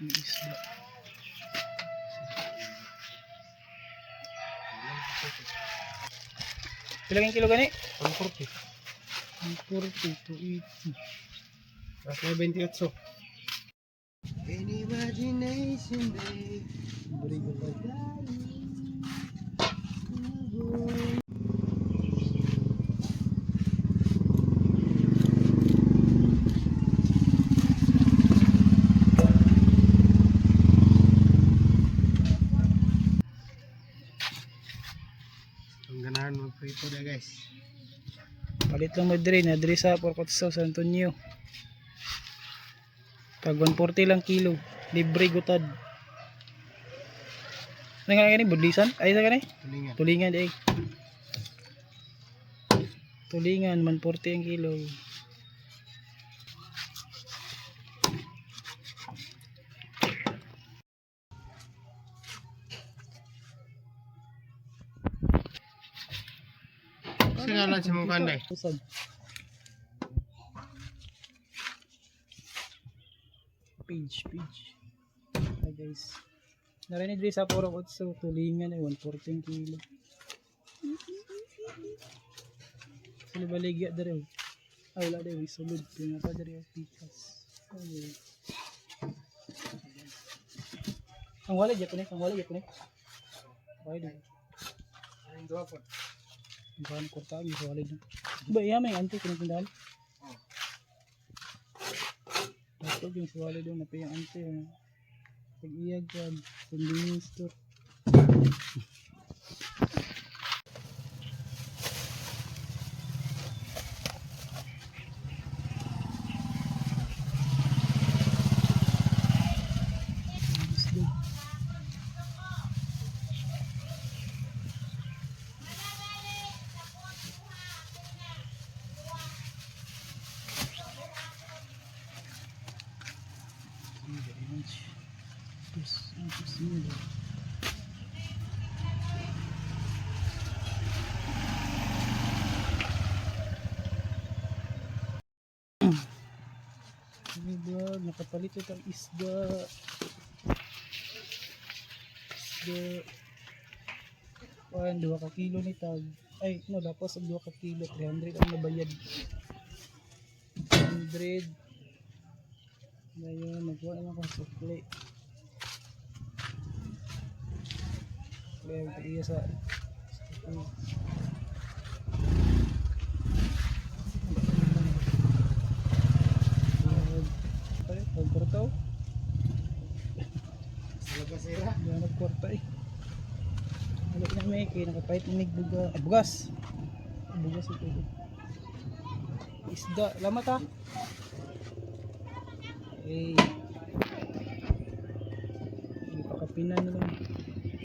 Yung isda. Pilaging kilo gani? 140. 140 to 80. Kasi 28. An imagination day. Barigo pa. Ang ganahan mag-prito na guys. Palit lang mo diri na diri sa Porcot San Antonio. Tag 140 lang kilo. Libre gutad. Nga gani budlisan? Ay sa gani? Tulingan. Tulingan di. Tulingan 140 ang kilo. Singalan si mong kanday. Usad. Page. Hi guys. Narinig din sa Porcot so tulingan ay 140 kilo. Sila baligya dari. Ay wala dari sulod pinga pa dari pikas. Okay. Ang wala Japanese, Okay din. Ang duwa po. Bahan kurta ang wala din. Ba iya may anti kinapindahan. Dato yung suwali doon na piyang ante pag-iyag yan convenience store. Diba, nakapalit ito ang isda. Kuan 2 ka kilo ni tag. Ay, no, dapat ang 2 ka kilo 300 ang nabayad. 100. Ngayon, nagkuha naman kang sukli. Kaya iya sa pagportaw. Salaga sira. Yan nagporta eh. Halik na may kaya nakapahit na buga. Ay, bugas. Bugas ito. Isda. Lamat ha. Eh. Ipakapinan na lang.